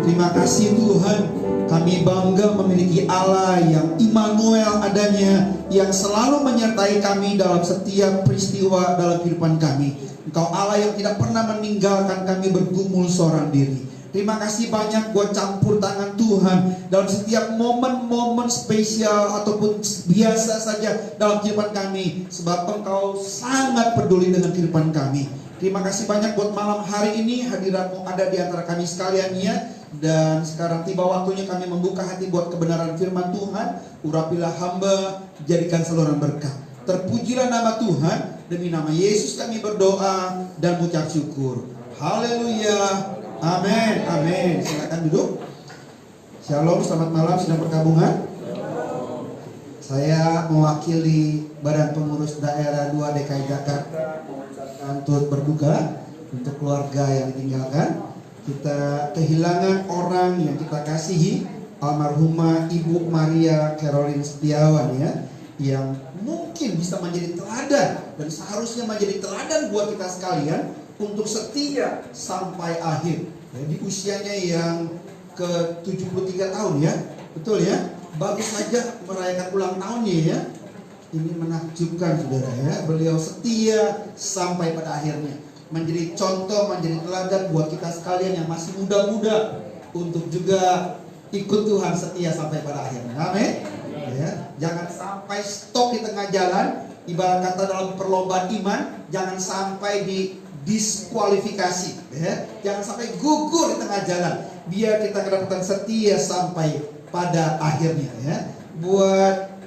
Terima kasih Tuhan, kami bangga memiliki Allah yang Immanuel adanya, yang selalu menyertai kami dalam setiap peristiwa dalam kehidupan kami. Engkau Allah yang tidak pernah meninggalkan kami bergumul seorang diri. Terima kasih banyak buat campur tangan Tuhan dalam setiap momen-momen spesial ataupun biasa saja dalam kehidupan kami, sebab Engkau sangat peduli dengan kehidupan kami. Terima kasih banyak buat malam hari ini, hadiratmu ada di antara kami sekalian ya. Dan sekarang tiba waktunya kami membuka hati buat kebenaran firman Tuhan. Urapilah hamba, jadikan saluran berkah. Terpujilah nama Tuhan, demi nama Yesus kami berdoa dan mengucap syukur. Haleluya. Amin, amin. Silakan duduk. Shalom, selamat malam, sedang berkabungan. Saya mewakili Badan Pengurus Daerah 2 DKI Jakarta mengucapkan turut berduka untuk keluarga yang ditinggalkan. Kita kehilangan orang yang kita kasihi, almarhumah Ibu Maria Caroline Setiawan ya, yang mungkin bisa menjadi teladan dan seharusnya menjadi teladan buat kita sekalian untuk setia sampai akhir. Di usianya yang ke-73 tahun ya. Betul ya? Bagus saja merayakan ulang tahunnya ya. Ini menakjubkan saudara ya. Beliau setia sampai pada akhirnya. Menjadi contoh, menjadi teladan buat kita sekalian yang masih muda-muda untuk juga ikut Tuhan setia sampai pada akhirnya. Amin. Ya, jangan sampai stop di tengah jalan. Ibarat kata dalam perlombaan iman, jangan sampai diskualifikasi ya. Jangan sampai gugur di tengah jalan. Biar kita kedapatan setia sampai pada akhirnya ya. Buat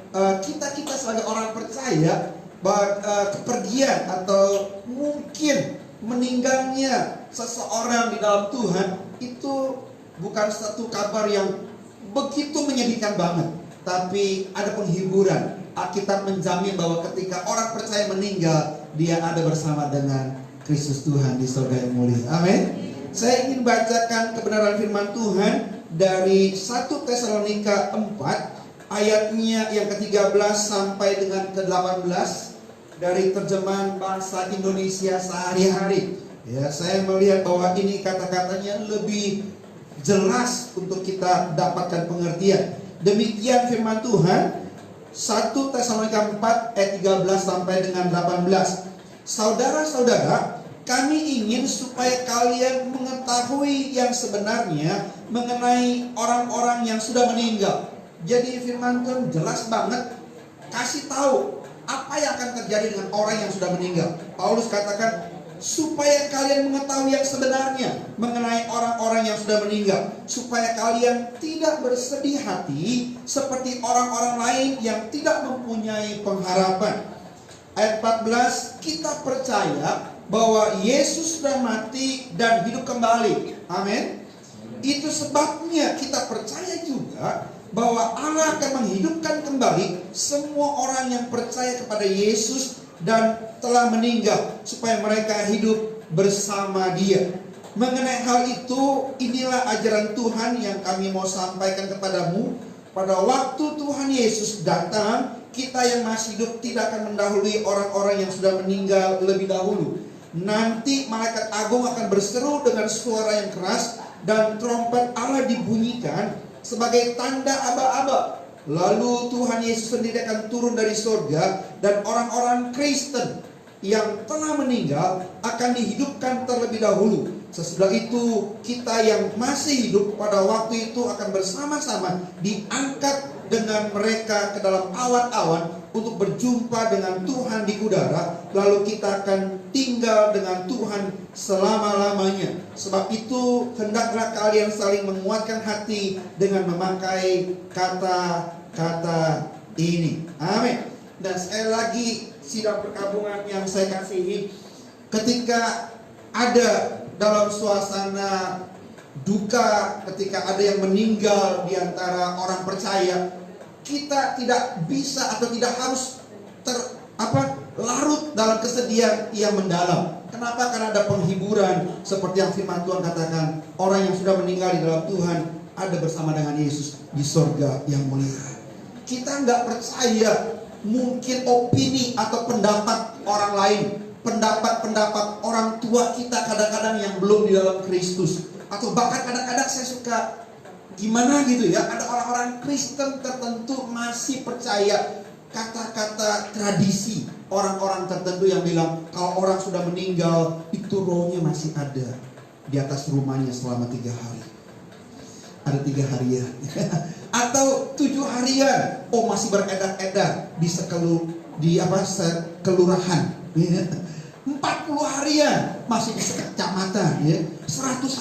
kita sebagai orang percaya, kepergian atau mungkin meninggalnya seseorang di dalam Tuhan itu bukan satu kabar yang begitu menyedihkan banget, tapi ada penghiburan. Alkitab menjamin bahwa ketika orang percaya meninggal, dia ada bersama dengan Kristus Tuhan di surga yang mulia. Amin. Saya ingin bacakan kebenaran firman Tuhan dari 1 Tesalonika 4 ayatnya yang ke-13 sampai dengan ke-18 dari terjemahan bahasa Indonesia sehari-hari. Ya, saya melihat bahwa ini kata-katanya lebih jelas untuk kita dapatkan pengertian. Demikian firman Tuhan, 1 Tesalonika 4 ayat 13 sampai dengan 18. Saudara-saudara, kami ingin supaya kalian mengetahui yang sebenarnya mengenai orang-orang yang sudah meninggal. Jadi firman Tuhan jelas banget kasih tahu apa yang akan terjadi dengan orang yang sudah meninggal. Paulus katakan supaya kalian mengetahui yang sebenarnya mengenai orang-orang yang sudah meninggal, supaya kalian tidak bersedih hati seperti orang-orang lain yang tidak mempunyai pengharapan. Ayat 14, kita percaya bahwa Yesus sudah mati dan hidup kembali. Amin. Itu sebabnya kita percaya juga bahwa Allah akan menghidupkan kembali semua orang yang percaya kepada Yesus dan telah meninggal, supaya mereka hidup bersama Dia. Mengenai hal itu, inilah ajaran Tuhan yang kami mau sampaikan kepadamu. Pada waktu Tuhan Yesus datang, kita yang masih hidup tidak akan mendahului orang-orang yang sudah meninggal lebih dahulu. Nanti malaikat agung akan berseru dengan suara yang keras, dan trompet Allah dibunyikan sebagai tanda aba-aba. Lalu Tuhan Yesus sendiri akan turun dari surga, dan orang-orang Kristen yang telah meninggal akan dihidupkan terlebih dahulu. Sesudah itu kita yang masih hidup pada waktu itu akan bersama-sama diangkat dengan mereka ke dalam awan-awan untuk berjumpa dengan Tuhan di udara. Lalu kita akan tinggal dengan Tuhan selama-lamanya. Sebab itu hendaklah kalian saling menguatkan hati dengan memakai kata-kata ini. Amin. Dan sekali lagi, sidang perkabungan yang saya kasihi, ketika ada dalam suasana duka, ketika ada yang meninggal di antara orang percaya, kita tidak bisa atau tidak harus larut dalam kesedihan yang mendalam. Kenapa? Karena ada penghiburan, seperti yang firman Tuhan katakan, orang yang sudah meninggal di dalam Tuhan ada bersama dengan Yesus di surga yang mulia. Kita nggak percaya mungkin opini atau pendapat orang lain, pendapat-pendapat orang tua kita kadang-kadang yang belum di dalam Kristus. Atau bahkan kadang-kadang saya suka gimana gitu ya, ada orang-orang Kristen tertentu masih percaya kata-kata tradisi orang-orang tertentu yang bilang kalau orang sudah meninggal itu rohnya masih ada di atas rumahnya selama 3 hari. Ada 3 harian atau 7 harian, oh masih beredar-edar di kelurahan, 40 harian masih di sekecamatan, 100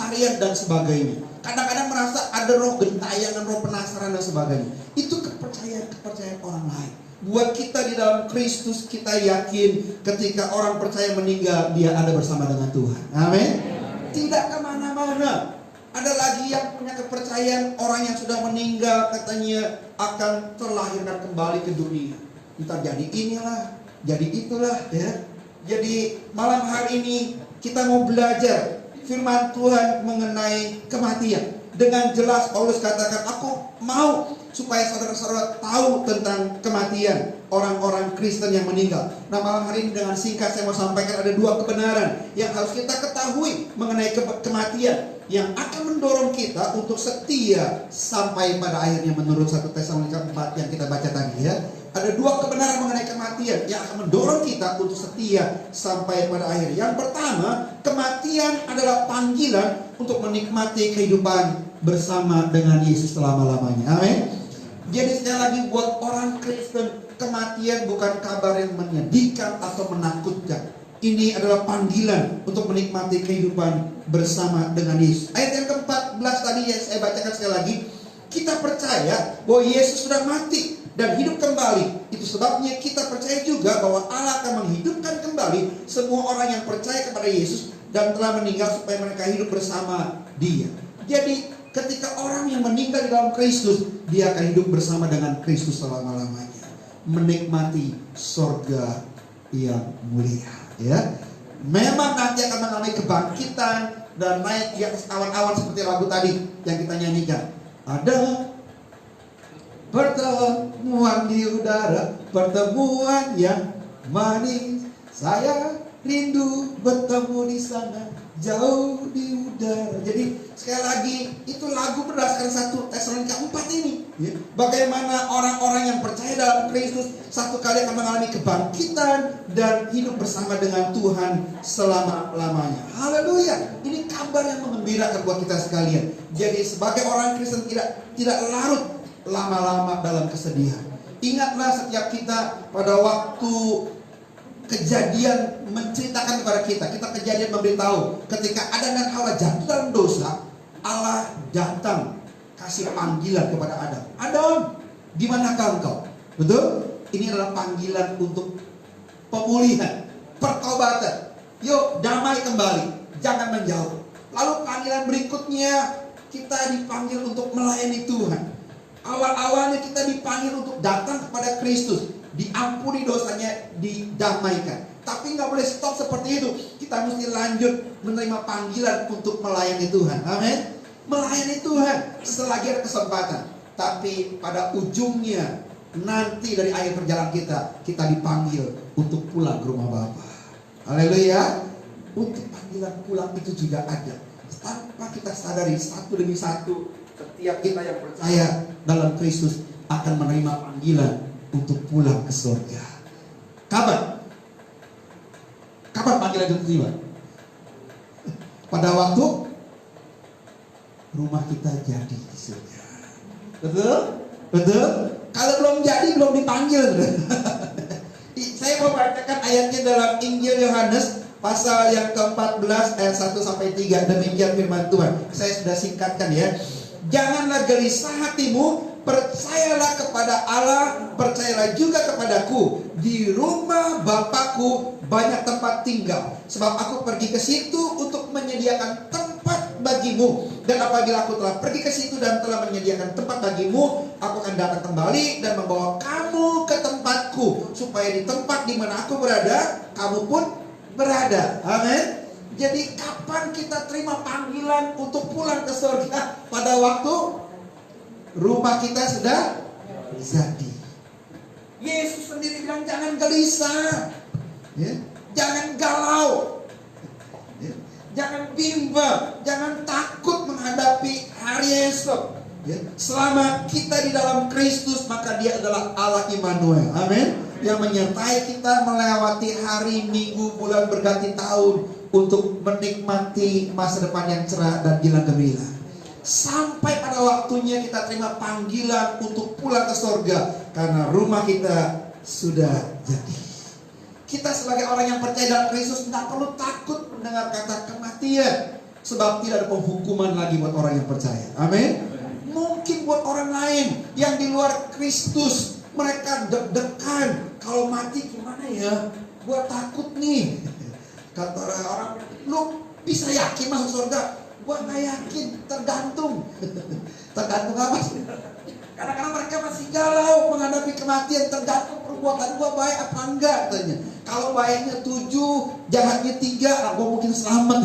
harian dan sebagainya. Kadang-kadang merasa ada roh gentayangan, roh penasaran dan sebagainya. Itu kepercayaan orang lain. Buat kita di dalam Kristus, kita yakin ketika orang percaya meninggal, dia ada bersama dengan Tuhan. Amin. Tidak kemana-mana. Ada lagi yang punya kepercayaan orang yang sudah meninggal katanya akan terlahirkan kembali ke dunia. Kita jadi inilah, jadi itulah, ya. Jadi malam hari ini kita mau belajar firman Tuhan mengenai kematian. Dengan jelas Paulus katakan, aku mau supaya saudara-saudara tahu tentang kematian orang-orang Kristen yang meninggal. Nah malam hari ini dengan singkat saya mau sampaikan ada 2 kebenaran yang harus kita ketahui mengenai kematian, yang akan mendorong kita untuk setia sampai pada akhirnya menurut 1 Tesalonika 4 yang kita baca tadi, ya. Ada 2 kebenaran mengenai kematian yang akan mendorong kita untuk setia sampai pada akhir. Yang pertama, kematian adalah panggilan untuk menikmati kehidupan bersama dengan Yesus selama-lamanya. Amin. Jadi sekali lagi buat orang Kristen, kematian bukan kabar yang menyedihkan atau menakutkan. Ini adalah panggilan untuk menikmati kehidupan bersama dengan Yesus. Ayat yang ke-14 tadi yang saya bacakan sekali lagi. Kita percaya bahwa Yesus sudah mati dan hidup kembali. Itu sebabnya kita percaya juga bahwa Allah akan menghidupkan kembali semua orang yang percaya kepada Yesus dan telah meninggal supaya mereka hidup bersama Dia. Jadi ketika orang yang meninggal di dalam Kristus, dia akan hidup bersama dengan Kristus selama-lamanya, menikmati sorga yang mulia, ya. Memang nanti akan mengalami kebangkitan dan naik di atas awan-awan seperti lagu tadi yang kita nyanyikan. Ada pertemuan di udara, pertemuan yang manis. Saya rindu bertemu di sana, jauh di udara. Jadi sekali lagi itu lagu berdasarkan 1 Tesalonika 4 ini, ya. Bagaimana orang-orang yang percaya dalam Kristus satu kali akan mengalami kebangkitan dan hidup bersama dengan Tuhan selama-lamanya. Haleluya. Ini kabar yang menggembirakan buat kita sekalian. Jadi sebagai orang Kristen tidak larut lama-lama dalam kesedihan. Ingatlah setiap kita pada waktu kejadian menceritakan kepada kita kejadian memberitahu ketika Adam dan Hawa jatuh dalam dosa, Allah datang kasih panggilan kepada Adam. Adam, di manakah engkau? Betul? Ini adalah panggilan untuk pemulihan, pertobatan. Yuk damai kembali, jangan menjauh. Lalu panggilan berikutnya kita dipanggil untuk melayani Tuhan. Awal-awalnya kita dipanggil untuk datang kepada Kristus, diampuni dosanya, didamaikan. Tapi nggak boleh stop seperti itu. Kita mesti lanjut menerima panggilan untuk melayani Tuhan. Amin. Melayani Tuhan selagi ada kesempatan. Tapi pada ujungnya nanti dari akhir perjalanan kita dipanggil untuk pulang ke rumah Bapa. Haleluya. Untuk panggilan pulang itu juga ada. Tanpa kita sadari, satu demi satu, setiap kita yang percaya dalam Kristus akan menerima panggilan untuk pulang ke surga. Kapan panggilan itu tiba? Pada waktu rumah kita jadi di surga. Betul? Betul? Kalau belum jadi, belum dipanggil. Saya mau bacakan ayatnya dalam Injil Yohanes pasal yang ke-14 ayat 1 sampai 3. Demikian firman Tuhan. Saya sudah singkatkan, ya. Janganlah gelisah hatimu, percayalah kepada Allah, percayalah juga kepadaku. Di rumah Bapakku banyak tempat tinggal. Sebab aku pergi ke situ untuk menyediakan tempat bagimu. Dan apabila aku telah pergi ke situ dan telah menyediakan tempat bagimu, aku akan datang kembali dan membawa kamu ke tempatku, supaya di tempat di mana aku berada, kamu pun berada. Amin. Jadi kapan kita terima panggilan untuk pulang ke surga? Pada waktu rumah kita sudah jadi. Yesus sendiri bilang jangan gelisah, ya. Jangan galau, jangan bimbang, jangan takut menghadapi hari esok. Selama kita di dalam Kristus, maka Dia adalah Allah Immanuel. Amin. Yang menyertai kita melewati hari, minggu, bulan, berganti tahun untuk menikmati masa depan yang cerah dan gila gemilang. Sampai pada waktunya kita terima panggilan untuk pulang ke surga, karena rumah kita sudah jadi. Kita sebagai orang yang percaya dalam Kristus tidak perlu takut mendengar kata kematian, sebab tidak ada penghukuman lagi buat orang yang percaya. Amin. Mungkin buat orang lain yang di luar Kristus, mereka deg-degan, kalau mati gimana ya? Gua takut nih. Kata orang, lu bisa yakin masuk surga? Gua nggak yakin, tergantung. Tergantung apa sih? Kadang-kadang mereka masih galau menghadapi kematian, tergantung perbuatan gua baik apa enggak katanya. Kalau baiknya 7, jahatnya 3, gua mungkin selamat.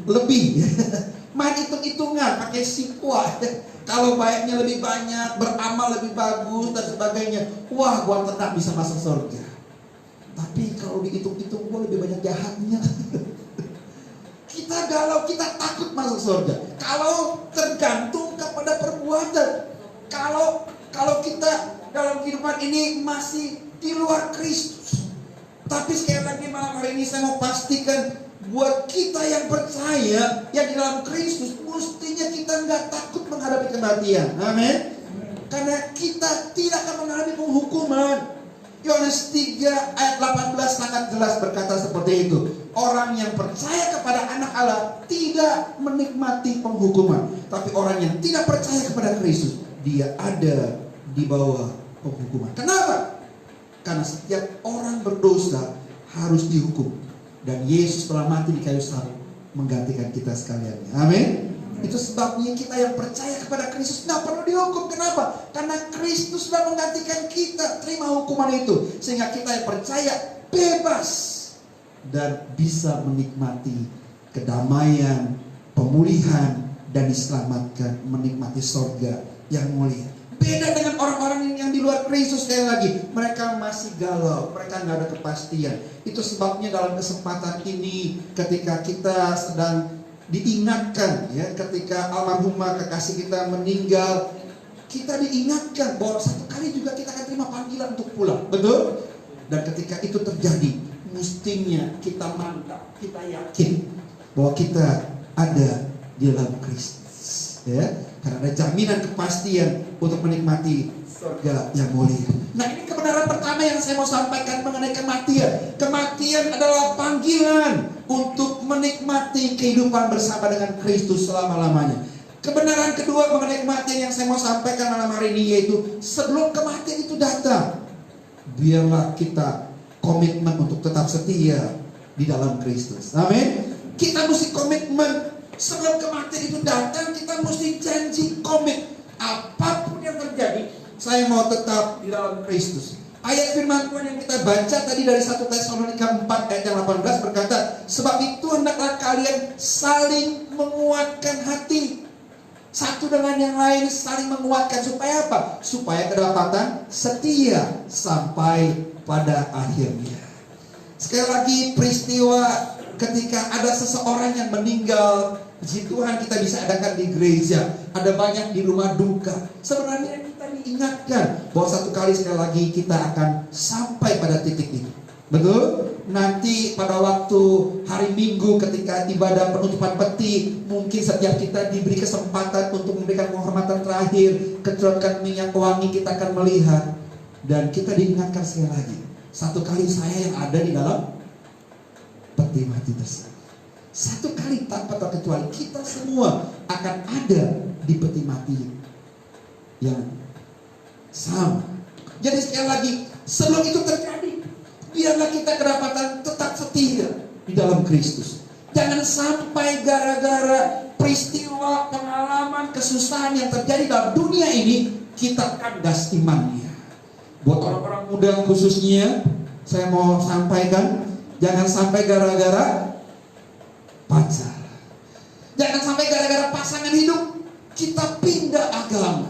Lebih. Main hitung-hitungan, pakai sikuah. Kalau baiknya lebih banyak, beramal lebih bagus dan sebagainya, wah gua tenang bisa masuk surga. Tapi kalau dihitung-hitung gua lebih banyak jahatnya. Kita galau, kita takut masuk surga. Kalau tergantung kepada perbuatan. Kalau kita dalam kehidupan ini masih di luar Kristus. Tapi sekali lagi malam hari ini saya mau pastikan, buat kita yang percaya, yang di dalam Kristus, mestinya kita nggak takut menghadapi kematian. Amin. Karena kita tidak akan menghadapi penghukuman. Yohanes 3 ayat 18 sangat jelas berkata seperti itu. Orang yang percaya kepada anak Allah tidak menikmati penghukuman. Tapi orang yang tidak percaya kepada Kristus, dia ada di bawah penghukuman. Kenapa? Karena setiap orang berdosa harus dihukum. Dan Yesus telah mati di kayu salib menggantikan kita sekalian. Amin. Itu sebabnya kita yang percaya kepada Kristus tidak perlu dihukum. Kenapa? Karena Kristus sudah menggantikan kita. Terima hukuman itu. Sehingga kita yang percaya bebas dan bisa menikmati kedamaian, pemulihan, dan diselamatkan, menikmati surga yang mulia. Beda dengan orang-orang yang di luar Kristus. Sekali lagi, mereka masih galau, mereka nggak ada kepastian. Itu sebabnya dalam kesempatan ini, ketika kita sedang diingatkan, ya, ketika almarhumah kekasih kita meninggal, kita diingatkan bahwa satu kali juga kita akan terima panggilan untuk pulang. Betul? Dan ketika itu terjadi, mestinya kita mantap, kita yakin bahwa kita ada di dalam Kristus, ya. Karena ada jaminan kepastian untuk menikmati surga yang mulia. Nah, ini kebenaran pertama yang saya mau sampaikan mengenai kematian. Kematian adalah panggilan untuk menikmati kehidupan bersama dengan Kristus selama-lamanya. Kebenaran kedua mengenai kematian yang saya mau sampaikan malam hari ini, yaitu sebelum kematian itu datang, biarlah kita komitmen untuk tetap setia di dalam Kristus. Amin. Kita mesti komitmen. Sebelum kematian itu datang, kita mesti janji komit. Apapun yang terjadi, saya mau tetap di dalam Kristus. Ayat firman Tuhan yang kita baca tadi dari 1 Tesalonika 4 ayat yang 18 berkata, sebab itu hendaklah kalian saling menguatkan hati, satu dengan yang lain saling menguatkan. Supaya apa? Supaya kedapatan setia sampai pada akhirnya. Sekali lagi, peristiwa ketika ada seseorang yang meninggal, puji Tuhan kita bisa adakan di gereja. Ada banyak di rumah duka. Sebenarnya kita diingatkan bahwa satu kali sekali lagi kita akan sampai pada titik itu. Betul? Nanti pada waktu hari Minggu ketika ibadah penutupan peti, mungkin setiap kita diberi kesempatan untuk memberikan penghormatan terakhir, kecurahkan minyak wangi, kita akan melihat. Dan kita diingatkan sekali lagi, satu kali saya yang ada di dalam peti mati tersebut. Satu kali tanpa terkecuali kita semua akan ada di peti mati yang sama. Jadi sekali lagi, sebelum itu terjadi, biarlah kita kedapatan tetap setia di dalam Kristus. Jangan sampai gara-gara peristiwa, pengalaman, kesusahan yang terjadi dalam dunia ini, kita kandas imannya. Buat orang-orang muda khususnya, saya mau sampaikan, jangan sampai gara-gara pacar, jangan sampai gara-gara pasangan hidup kita pindah agama.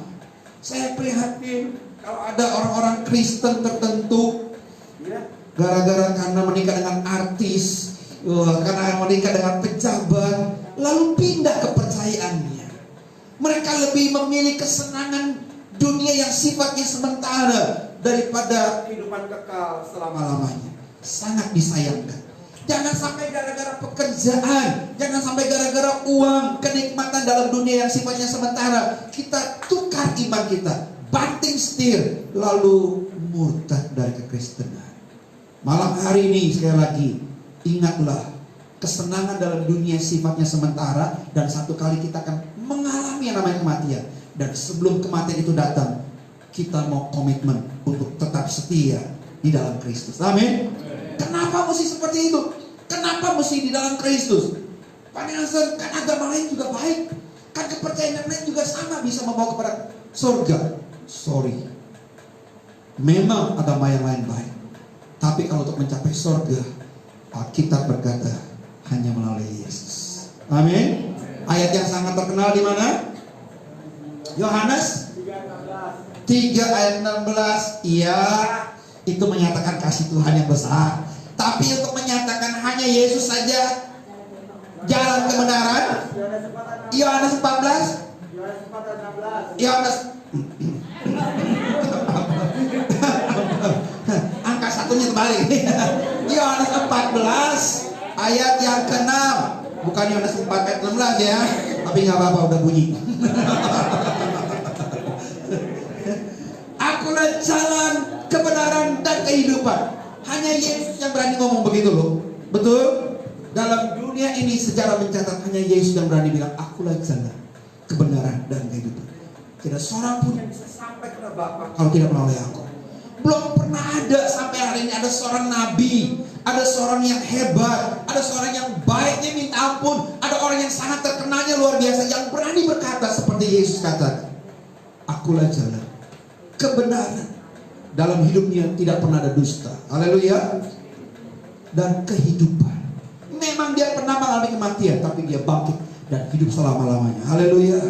Saya prihatin kalau ada orang-orang Kristen tertentu, ya, gara-gara karena menikah dengan artis, karena menikah dengan pejabat, lalu pindah kepercayaannya. Mereka lebih memilih kesenangan dunia yang sifatnya sementara daripada kehidupan kekal selama-lamanya. Sangat disayangkan. Jangan sampai gara-gara pekerjaan, jangan sampai gara-gara uang, kenikmatan dalam dunia yang sifatnya sementara, kita tukar iman kita, banting setir, lalu murtad dari kekristenan. Malam hari ini sekali lagi, ingatlah, kesenangan dalam dunia sifatnya sementara, dan satu kali kita akan mengalami yang namanya kematian. Dan sebelum kematian itu datang, kita mau komitmen untuk tetap setia di dalam Kristus. Amin. Kenapa mesti seperti itu? Kenapa mesti di dalam Kristus? Padahal kan agama lain juga baik, kan kepercayaan yang lain juga sama, bisa membawa kepada surga. Sorry, memang agama yang lain baik, tapi kalau untuk mencapai surga, Alkitab berkata hanya melalui Yesus. Amin. Ayat yang sangat terkenal di mana? Yohanes 3 ayat 16. Iya, itu menyatakan kasih Tuhan yang besar. Tapi untuk menyatakan hanya Yesus saja jalan kebenaran. Yohanes 14. Yohanes angka satunya terbalik. Yohanes 14 ayat yang ke-6. Bukan Yohanes 4 ayat 16 ya. Tapi gak apa-apa, udah bunyi. Akulah jalan, kebenaran, dan kehidupan. Hanya Yesus yang berani ngomong begitu loh. Betul? Dalam dunia ini sejarah mencatat hanya Yesus yang berani bilang, akulah jalan, kebenaran, dan kehidupan. Tidak seorang pun yang bisa sampai kepada Bapa kalau tidak melalui aku. Belum pernah ada sampai hari ini ada seorang nabi, ada seorang yang hebat, ada seorang yang baiknya minta ampun, ada orang yang sangat terkenalnya luar biasa yang berani berkata seperti Yesus katakan, akulah jalan, kebenaran, dalam hidupnya tidak pernah ada dusta. Haleluya. Dan kehidupan. Memang dia pernah mengalami kematian, tapi dia bangkit dan hidup selama-lamanya. Haleluya.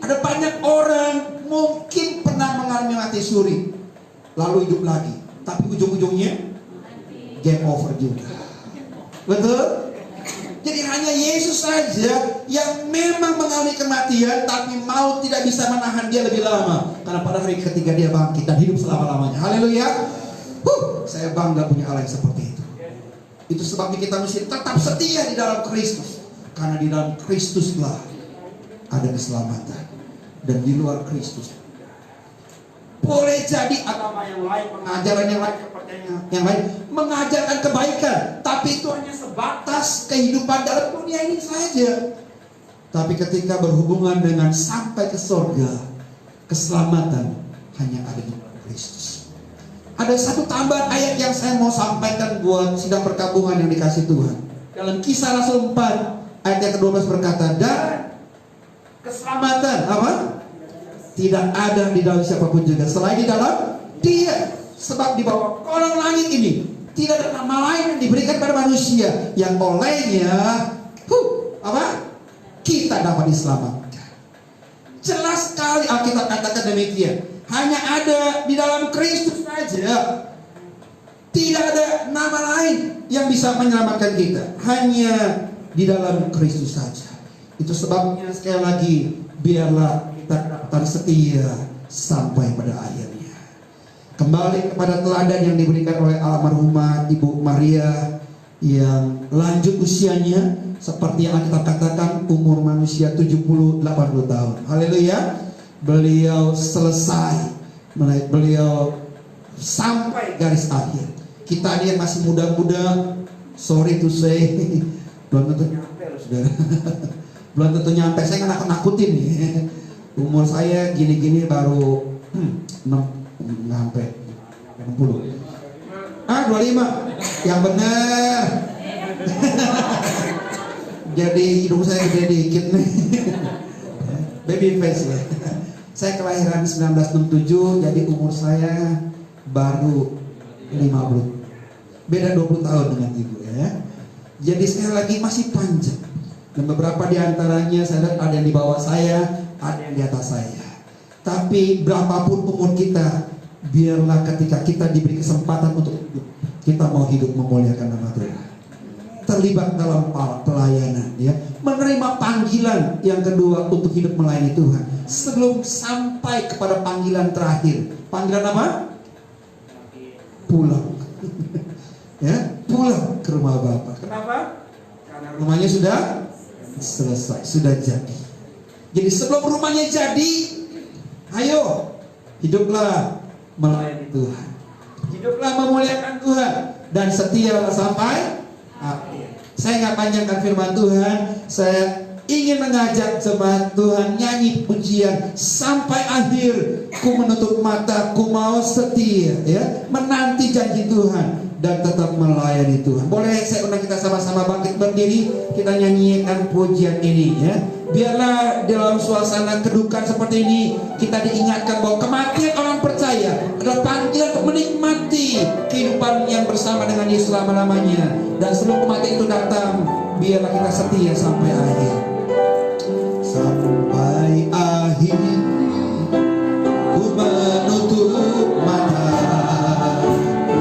Ada banyak orang mungkin pernah mengalami mati suri, lalu hidup lagi, tapi ujung-ujungnya game over juga. Betul? Jadi hanya Yesus saja yang memang mengalami kematian, tapi maut tidak bisa menahan dia lebih lama, karena pada hari ketiga dia bangkit dan hidup selama-lamanya. Haleluya. Saya bangga punya Allah yang seperti itu. Itu sebabnya kita mesti tetap setia di dalam Kristus, karena di dalam Kristuslah ada keselamatan, dan di luar Kristus boleh jadi agama yang lain, pengajaran yang lain, kepercayaan yang lain mengajarkan kebaikan, tapi itu hanya sebatas kehidupan dalam dunia ini saja. Tapi ketika berhubungan dengan sampai ke surga, keselamatan hanya ada di Kristus. Ada satu tambahan ayat yang saya mau sampaikan buat sidang perkabungan yang dikasih Tuhan. Dalam Kisah Rasul 4 ayat yang ke-12 berkata, dan keselamatan apa? Tidak ada di dalam siapapun juga selain di dalam Dia. Sebab di bawah kolong langit ini tidak ada nama lain yang diberikan pada manusia yang olehnya apa? Kita dapat diselamatkan. Jelas sekali Alkitab katakan demikian. Hanya ada di dalam Kristus saja. Tidak ada nama lain yang bisa menyelamatkan kita. Hanya di dalam Kristus saja. Itu sebabnya sekali lagi, biarlah kita dapat setia sampai pada akhirnya. Kembali kepada teladan yang diberikan oleh almarhumah Ibu Maria yang lanjut usianya, seperti yang kita katakan, umur manusia 70-80 tahun. Haleluya. Beliau selesai, beliau sampai garis akhir. Kita ini yang masih muda-muda, sorry to say, belum tentu nyampe loh saudara. Belum tentu nyampe, saya nggak nakut-nakutin nih. Umur saya gini-gini baru 6 sampai 60. 25. Yang benar. Jadi hidung saya gede dikit nih. Baby face ya. Saya kelahiran 1967, jadi umur saya baru 50. Beda 20 tahun dengan ibu ya. Jadi sekali lagi masih panjang. Dan beberapa di antaranya saya lihat ada yang di bawah saya, ada yang di atas saya. Tapi berapapun umur kita, biarlah ketika kita diberi kesempatan untuk hidup, kita mau hidup memuliakan nama Tuhan. Terlibat dalam pelayanan, ya, menerima panggilan yang kedua untuk hidup melayani Tuhan sebelum sampai kepada panggilan terakhir. Panggilan apa? Pulang. Ya, pulang ke rumah Bapa. Kenapa? Karena rumahnya sudah selesai, sudah jadi. Jadi sebelum rumahnya jadi, ayo hiduplah melayani Tuhan, hiduplah memuliakan Tuhan, dan setialah sampai akhir. Saya nggak panjangkan firman Tuhan. Saya ingin mengajak jemaat Tuhan nyanyi pujian sampai akhir. Ku menutup mata, ku mau setia, ya, menanti janji Tuhan dan tetap melayani Tuhan. Boleh saya undang kita sama-sama bangkit berdiri, kita nyanyikan pujian ini, ya. Biarlah dalam suasana kedukaan seperti ini kita diingatkan bahwa kematian orang percaya adalah panggilan untuk menikmati kehidupan yang bersama dengan Yesus selama-lamanya. Dan sebelum kematian itu datang, biarlah kita setia sampai akhir. Sampai akhir ku menutup mata,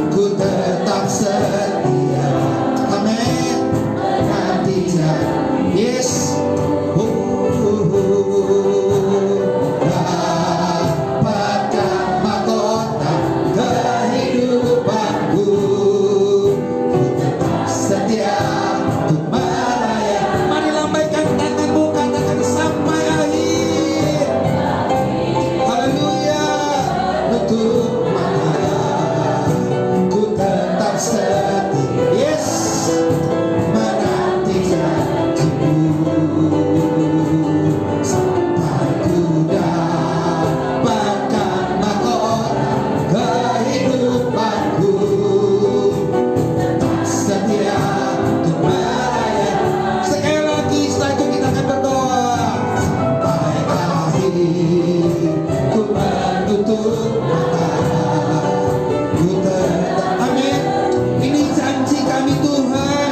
ku tetap setia. Amin. Nanti yes. Dapatkan mahkota kehidupanku, ku tetap setia untuk melayani. Mari lambaikan tanganmu, katakan sampai akhir. Haleluya. Nutup mata, ku tetap setia. Yes. Menanti janjimu sampai ku dapatkan mahkota kehidupanku, tetap setia untuk melayani. Sekali lagi setelah itu kita akan berdoa. Sampai akhir ku menutup mata, ku tetap. Amin. Ini janji kami Tuhan.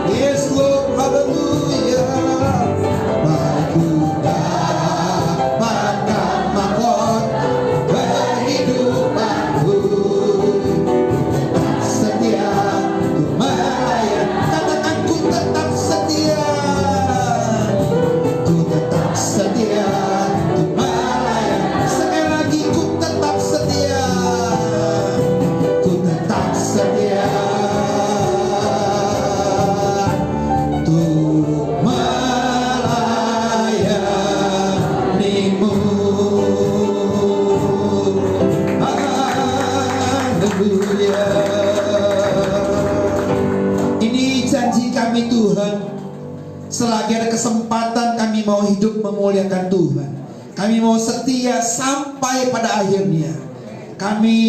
Yes Lord, haleluya. Aku dapatkan mahkota kehidupanku, tetap setia untuk melayani. Katakan ku tetap setia, ku tetap setia untuk melayani. Sekali lagi ku tetap setia, ku tetap setia untuk melayanimu. Haleluya. Ini janji kami Tuhan. Selagi ada kesempatan, kami mau hidup memuliakan Tuhan. Kami mau setia sampai pada akhirnya. Kami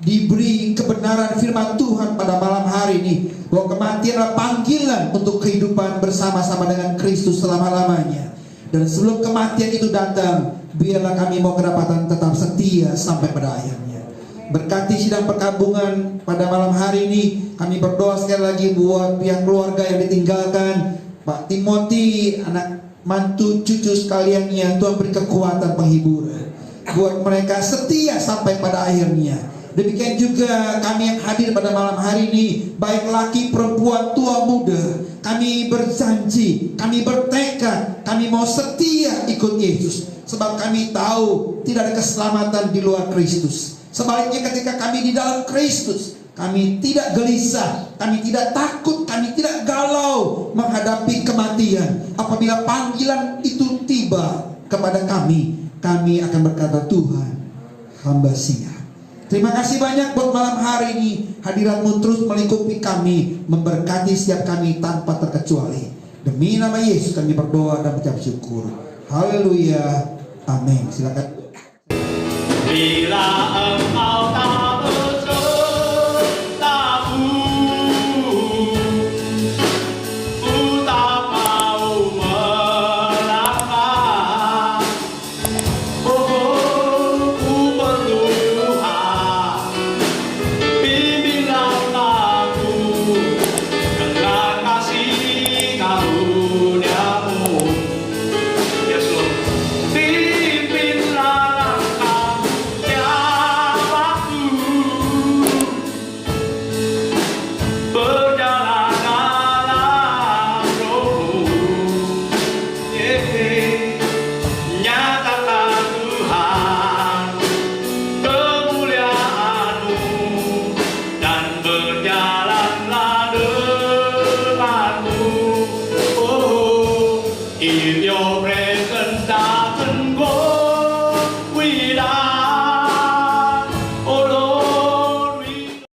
diberi kebenaran firman Tuhan pada malam hari ini bahwa kematian adalah panggilan untuk kehidupan bersama-sama dengan Kristus selama-lamanya. Dan sebelum kematian itu datang, biarlah kami mau kedapatan tetap setia sampai pada akhirnya. Berkati sidang perkabungan pada malam hari ini. Kami berdoa sekali lagi buat pihak keluarga yang ditinggalkan, Pak Timothy, anak mantu cucu sekalian, yang Tuhan beri kekuatan penghiburan buat mereka setia sampai pada akhirnya. Demikian juga kami yang hadir pada malam hari ini, baik laki, perempuan, tua, muda, kami berjanji, kami bertekad, kami mau setia ikut Yesus. Sebab kami tahu tidak ada keselamatan di luar Kristus. Sebaliknya ketika kami di dalam Kristus, kami tidak gelisah, kami tidak takut, kami tidak galau menghadapi kematian. Apabila panggilan itu tiba kepada kami akan berkata, Tuhan, hamba siap. Terima kasih banyak buat malam hari ini. Hadiratmu terus melingkupi kami, memberkati setiap kami tanpa terkecuali. Demi nama Yesus kami berdoa dan mengucap syukur. Haleluya. Amin. Silakan. Bila engkau